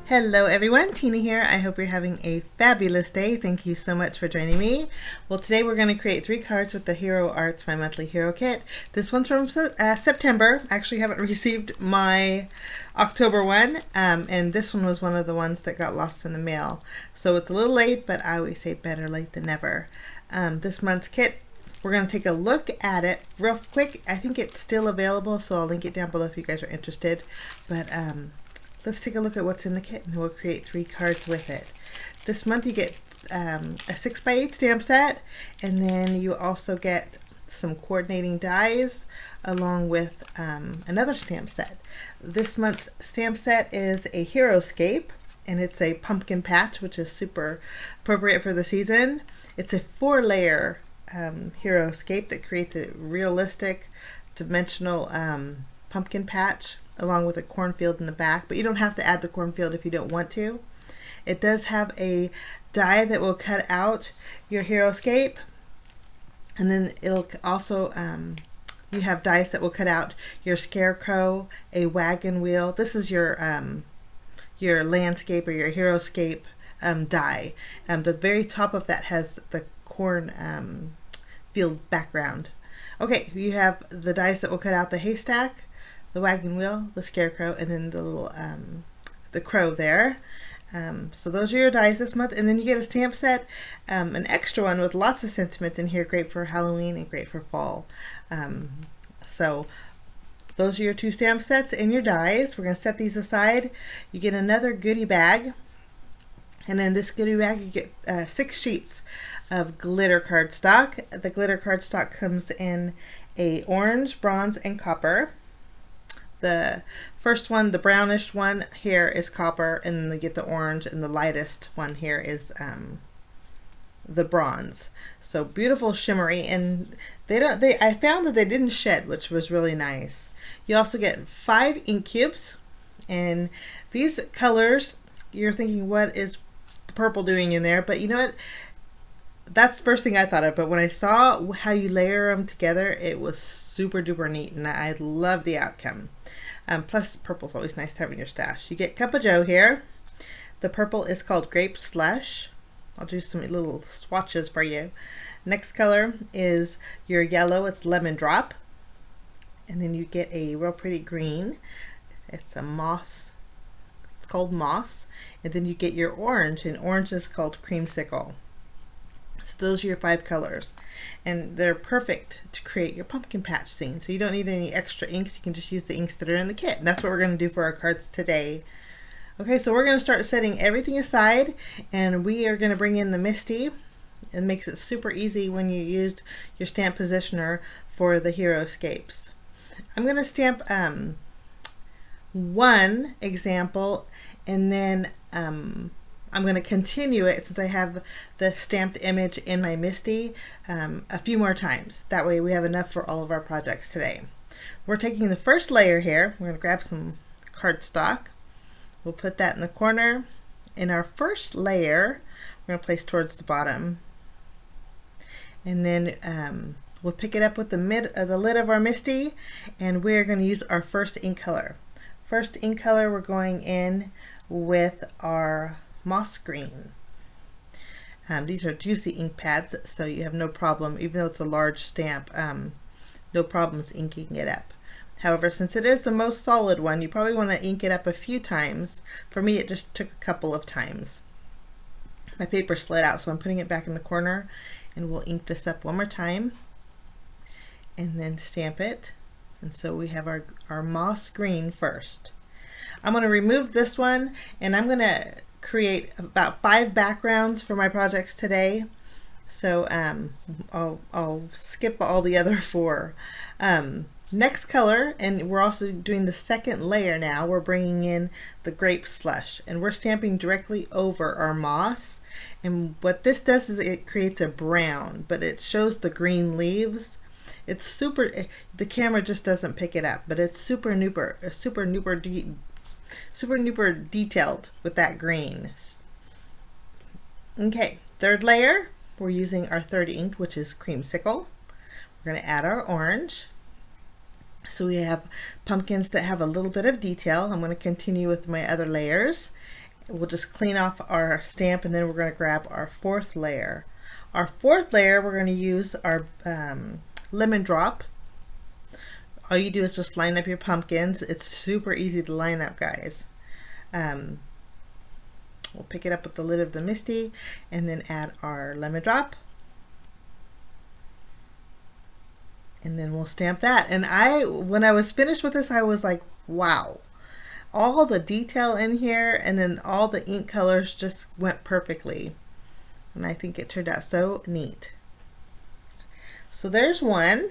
Hello everyone, Tina here. I hope you're having a fabulous day. Thank you so much for joining me. Well, today we're going to create 3 cards with the Hero Arts My Monthly Hero Kit. This one's from September. I actually haven't received my October one, and this one was one of the ones that got lost in the mail. So it's a little late, but I always say better late than never. This month's kit, we're going to take a look at it real quick. I think it's still available, so I'll link it down below if you guys are interested. But let's take a look at what's in the kit, and we'll create 3 cards with it. This month you get a 6x8 stamp set, and then you also get some coordinating dies along with another stamp set. This month's stamp set is a Heroscape, and it's a pumpkin patch, which is super appropriate for the season. It's a 4-layer Heroscape that creates a realistic dimensional pumpkin patch along with a cornfield in the back, but you don't have to add the cornfield if you don't want to. It does have a die that will cut out your Heroscape, and then it'll also you have dice that will cut out your scarecrow, a wagon wheel. This is your landscape or your Heroscape die. The very top of that has the corn field background. Okay, you have the dice that will cut out the haystack, the wagon wheel, the scarecrow, and then the little the crow there. So those are your dies this month, and then you get a stamp set, an extra one with lots of sentiments in here, great for Halloween and great for fall. So those are your 2 stamp sets and your dies. We're going to set these aside. You get another goodie bag, and in this goodie bag you get 6 sheets of glitter cardstock. The glitter cardstock comes in a orange, bronze, and copper. The first one, the brownish one here, is copper, and then you get the orange, and the lightest one here is the bronze. So beautiful, shimmery, and I found that they didn't shed, which was really nice. You also get 5 ink cubes, and these colors, you're thinking, what is the purple doing in there? But you know what? That's the first thing I thought of, but when I saw how you layer them together, it was super duper neat, and I love the outcome. Plus, purple's always nice to have in your stash. You get Cup of Joe here. The purple is called Grape Slush. I'll do some little swatches for you. Next color is your yellow. It's Lemon Drop. And then you get a real pretty green. It's a moss. It's called Moss. And then you get your orange, and orange is called Creamsicle. So those are your 5 colors, and they're perfect to create your pumpkin patch scene. So you don't need any extra inks. You can just use the inks that are in the kit, and that's what we're going to do for our cards today. Okay, so we're going to start setting everything aside, and we are going to bring in the Misty. It makes it super easy when you used your stamp positioner for the Heroscapes. I'm going to stamp one example, and then I'm going to continue it, since I have the stamped image in my Misty, a few more times. That way we have enough for all of our projects today. We're taking the first layer here. We're going to grab some cardstock. We'll put that in the corner. In our first layer, we're going to place towards the bottom. And then we'll pick it up with the lid of our Misty, and we're going to use our first ink color. First ink color, we're going in with our moss green. These are juicy ink pads, so you have no problem, even though it's a large stamp, no problems inking it up. However, since it is the most solid one, you probably want to ink it up a few times. For me, it just took a couple of times. My paper slid out, so I'm putting it back in the corner, and we'll ink this up one more time and then stamp it. And so we have our moss green first. I'm going to remove this one, and I'm going to create about 5 backgrounds for my projects today. So I'll skip all the other 4. Next color, and we're also doing the second layer now, we're bringing in the Grape Slush, and we're stamping directly over our moss. And what this does is it creates a brown, but it shows the green leaves. It's super, the camera just doesn't pick it up, but it's super duper detailed with that green. Okay, third layer, we're using our third ink, which is Creamsicle. We're going to add our orange. So we have pumpkins that have a little bit of detail. I'm going to continue with my other layers. we'll just clean off our stamp, and then we're going to grab our fourth layer. Our fourth layer, we're going to use our lemon drop. All you do is just line up your pumpkins. It's super easy to line up, guys. We'll pick it up with the lid of the MISTI and then add our lemon drop. And then we'll stamp that. And when I was finished with this, I was like, wow. All the detail in here, and then all the ink colors just went perfectly. And I think it turned out so neat. So there's one.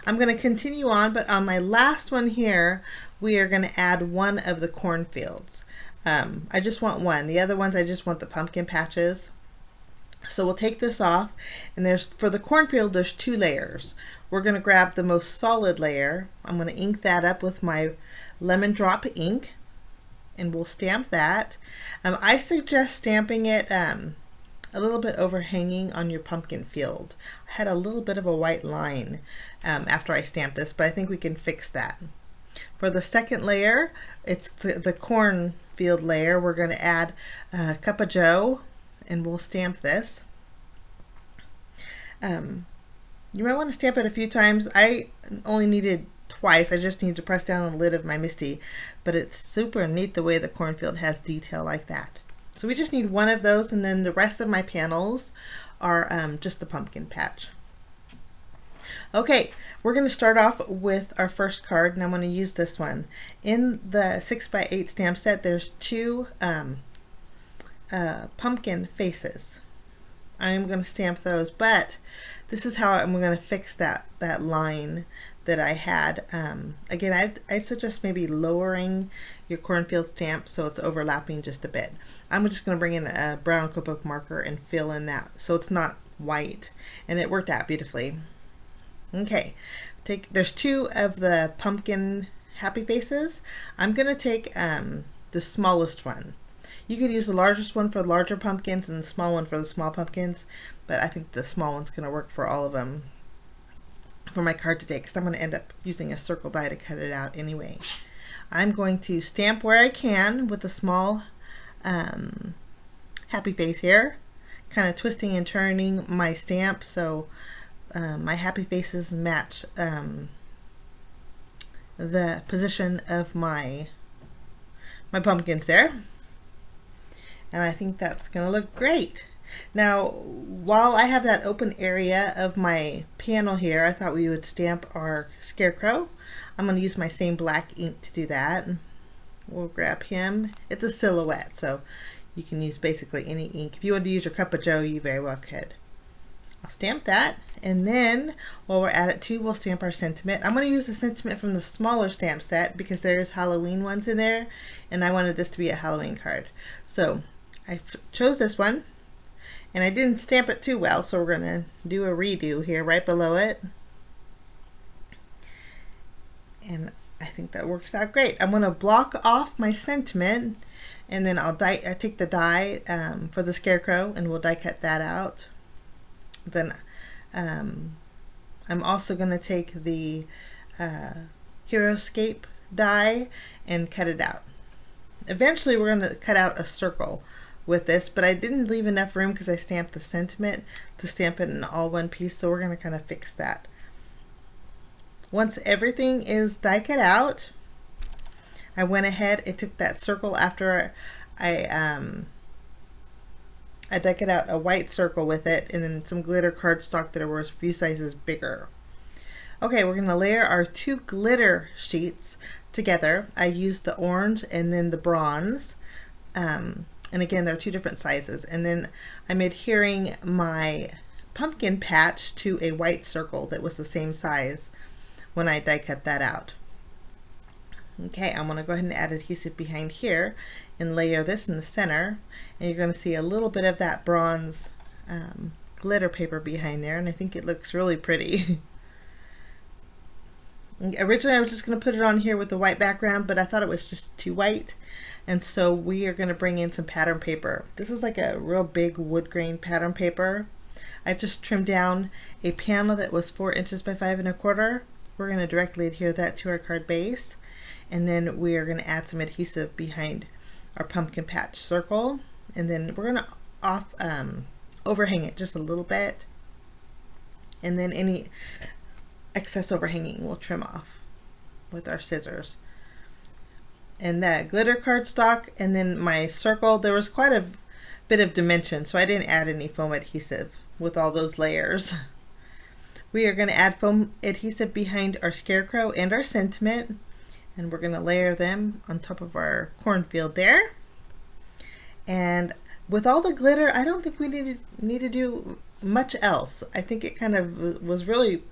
I'm going to continue on, but on my last one here, we are going to add one of the cornfields. I just want one. The other ones, I just want the pumpkin patches. So we'll take this off, and for the cornfield, there's 2 layers. We're going to grab the most solid layer. I'm going to ink that up with my lemon drop ink, and we'll stamp that. I suggest stamping it a little bit overhanging on your pumpkin field. I had a little bit of a white line after I stamped this, but I think we can fix that. For the second layer, it's the cornfield layer. We're going to add a cup of joe, and we'll stamp this. You might want to stamp it a few times. I only needed twice. I just need to press down on the lid of my MISTI, but it's super neat the way the cornfield has detail like that. So we just need one of those, and then the rest of my panels are just the pumpkin patch. Okay, we're going to start off with our first card, and I'm going to use this one. In the 6x8 stamp set, there's 2 pumpkin faces. I'm going to stamp those, but this is how I'm going to fix that line that I had. Again, I suggest maybe lowering your cornfield stamp so it's overlapping just a bit. I'm just going to bring in a brown copic marker and fill in that so it's not white, and it worked out beautifully. Okay, there's 2 of the pumpkin happy faces. I'm going to take the smallest one. You could use the largest one for larger pumpkins and the small one for the small pumpkins, but I think the small one's going to work for all of them for my card today, because I'm going to end up using a circle die to cut it out anyway. I'm going to stamp where I can with a small happy face here, kind of twisting and turning my stamp so my happy faces match the position of my pumpkins there. And I think that's going to look great. Now, while I have that open area of my panel here, I thought we would stamp our scarecrow. I'm going to use my same black ink to do that. We'll grab him. It's a silhouette, so you can use basically any ink. If you want to use your cup of joe, you very well could. I'll stamp that, and then while we're at it too, we'll stamp our sentiment. I'm going to use the sentiment from the smaller stamp set because there's Halloween ones in there, and I wanted this to be a Halloween card. So I chose this one, and I didn't stamp it too well, so we're going to do a redo here right below it. And I think that works out great. I'm going to block off my sentiment, and then I take the die for the scarecrow, and we'll die cut that out. Then I'm also going to take the Heroescape die and cut it out. Eventually we're going to cut out a circle with this, but I didn't leave enough room because I stamped the sentiment to stamp it in all one piece, so we're going to kind of fix that. Once everything is die cut out, I went ahead and took that circle after I die cut out a white circle with it, and then some glitter cardstock that was a few sizes bigger. Okay, we're going to layer our 2 glitter sheets together. I used the orange and then the bronze, and again they're 2 different sizes, and then I'm adhering my pumpkin patch to a white circle that was the same size when I die cut that out. Okay, I'm going to go ahead and add adhesive behind here and layer this in the center, and you're going to see a little bit of that bronze glitter paper behind there, and I think it looks really pretty. Originally I was just going to put it on here with the white background, but I thought it was just too white, and so we are going to bring in some pattern paper. This is like a real big wood grain pattern paper. I just trimmed down a panel that was 4 inches by 5 1/4. We're going to directly adhere that to our card base, and then we are going to add some adhesive behind our pumpkin patch circle, and then we're going to overhang it just a little bit, and then any excess overhanging we'll trim off with our scissors. And that glitter cardstock, and then my circle, there was quite a bit of dimension, so I didn't add any foam adhesive with all those layers. We are going to add foam adhesive behind our scarecrow and our sentiment, and we're going to layer them on top of our cornfield there. And with all the glitter, I don't think we need to do much else. I think it kind of was really,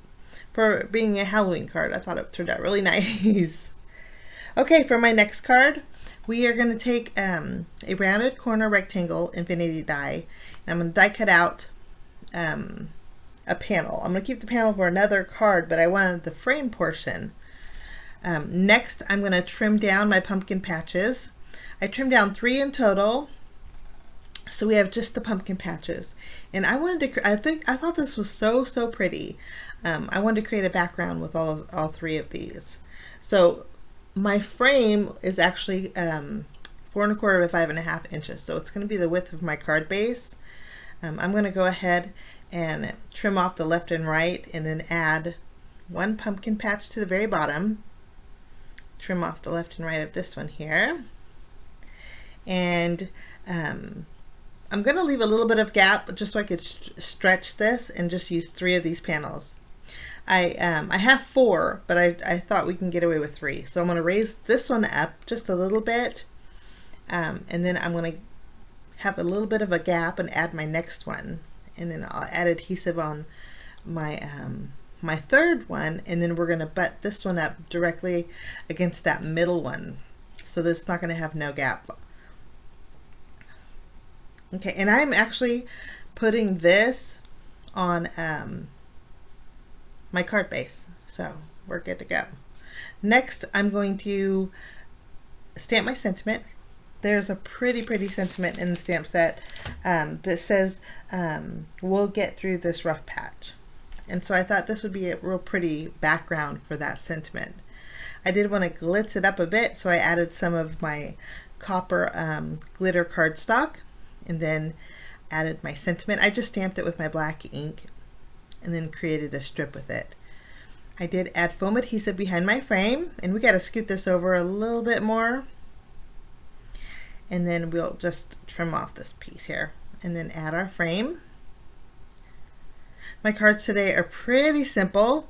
for being a Halloween card, I thought it turned out really nice. Okay, for my next card, we are going to take a rounded corner rectangle infinity die, and I'm going to die cut out a panel. I'm going to keep the panel for another card, but I wanted the frame portion. Next, I'm going to trim down my pumpkin patches. I trimmed down 3 in total, so we have just the pumpkin patches. And I wanted to, I thought this was so pretty. I wanted to create a background with all 3 of these. So my frame is actually 4 1/4 by 5.5 inches, so it's going to be the width of my card base. I'm going to go ahead and trim off the left and right, and then add 1 pumpkin patch to the very bottom. Trim off the left and right of this one here, and I'm going to leave a little bit of gap just so I could stretch this and just use 3 of these panels. I have 4, but I thought we can get away with 3. So I'm going to raise this one up just a little bit, and then I'm going to have a little bit of a gap and add my next one, and then I'll add adhesive on my my third one, and then we're going to butt this one up directly against that middle one, so that's not going to have no gap. Okay, and I'm actually putting this on my card base, so we're good to go. Next, I'm going to stamp my sentiment. There's a pretty sentiment in the stamp set that says we'll get through this rough patch, and so I thought this would be a real pretty background for that sentiment. I did want to glitz it up a bit, so I added some of my copper glitter cardstock, and then added my sentiment. I just stamped it with my black ink and then created a strip with it. I did add foam adhesive behind my frame, and we got to scoot this over a little bit more, and then we'll just trim off this piece here and then add our frame. My cards today are pretty simple,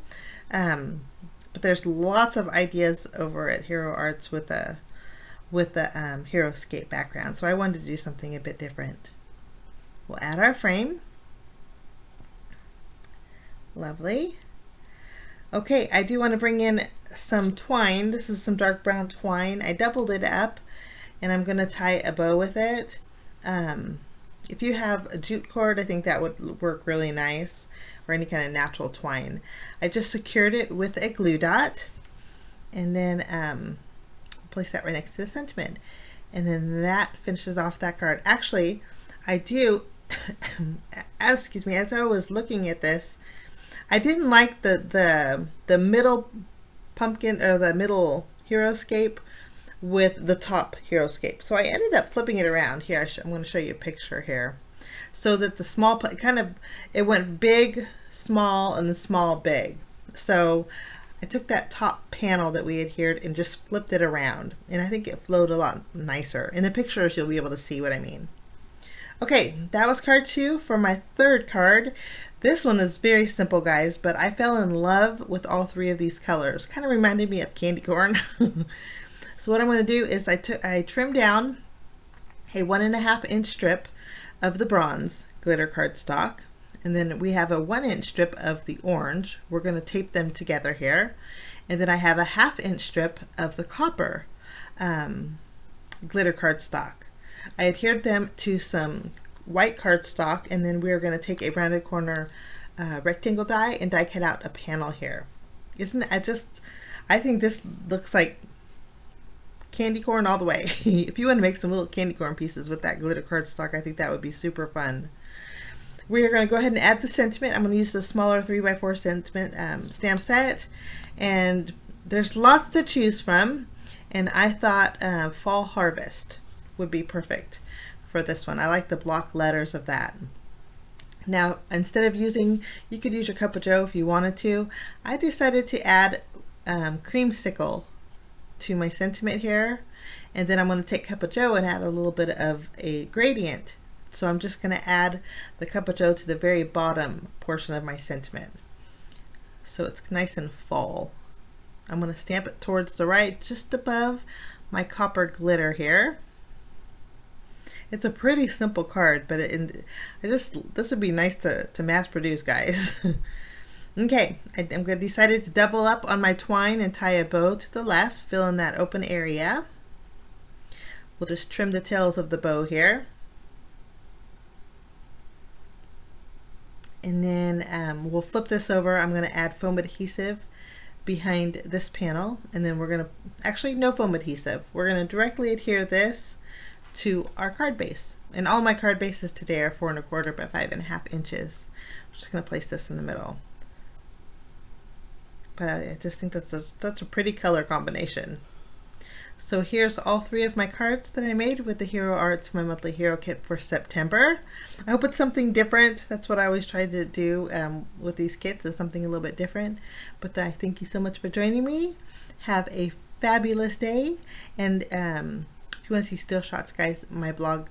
but there's lots of ideas over at Hero Arts with the Heroscape background, so I wanted to do something a bit different. We'll add our frame. Lovely. Okay, I do want to bring in some twine. This is some dark brown twine. I doubled it up, and I'm going to tie a bow with it. If you have a jute cord, I think that would work really nice, or any kind of natural twine. I just secured it with a glue dot, and then place that right next to the sentiment, and then that finishes off that card. Actually, I do excuse me, as I was looking at this, I didn't like the middle pumpkin, or the middle Heroscape with the top Heroscape, so I ended up flipping it around. Here, I'm going to show you a picture here, so that the small it went big, small, and then small, big. So I took that top panel that we adhered and just flipped it around, and I think it flowed a lot nicer. In the pictures, you'll be able to see what I mean. Okay, that was card 2. For my third card, this one is very simple, guys, but I fell in love with all 3 of these colors. Kind of reminded me of candy corn. So what I'm going to do is I trimmed down a 1.5 inch strip of the bronze glitter cardstock, and then we have a 1 inch strip of the orange. We're going to tape them together here, and then I have a 1/2 inch strip of the copper glitter cardstock. I adhered them to some white cardstock, and then we're going to take a rounded corner rectangle die and die cut out a panel here. Isn't that I think this looks like candy corn all the way. If you want to make some little candy corn pieces with that glitter cardstock, I think that would be super fun. We are going to go ahead and add the sentiment. I'm going to use the smaller 3x4 sentiment stamp set, and there's lots to choose from, and I thought Fall Harvest would be perfect for this one. I like the block letters of that. Now, instead of using, you could use your cup of joe if you wanted to. I decided to add creamsicle to my sentiment here, and then I'm going to take cup of joe and add a little bit of a gradient. So I'm just going to add the cup of joe to the very bottom portion of my sentiment, so it's nice and fall. I'm going to stamp it towards the right, just above my copper glitter here. It's a pretty simple card, but this would be nice to mass produce, guys. Okay, I'm going to decided to double up on my twine and tie a bow to the left, fill in that open area. We'll just trim the tails of the bow here. And then we'll flip this over. I'm going to add foam adhesive behind this panel, and then we're going to, actually no foam adhesive, we're going to directly adhere this to our card base. And all my card bases today are 4 1/4 by 5 1/2 inches. I'm just going to place this in the middle. But I just think that's such a pretty color combination. So here's all 3 of my cards that I made with the Hero Arts, my monthly hero kit for September. I hope it's something different. That's what I always try to do with these kits, is something a little bit different. But I thank you so much for joining me. Have a fabulous day. And if you want to see still shots, guys, my blog,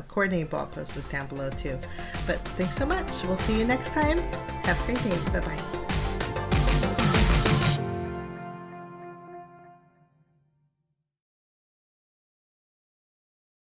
coordinating blog post is down below too. But thanks so much. We'll see you next time. Have a great day. Bye-bye.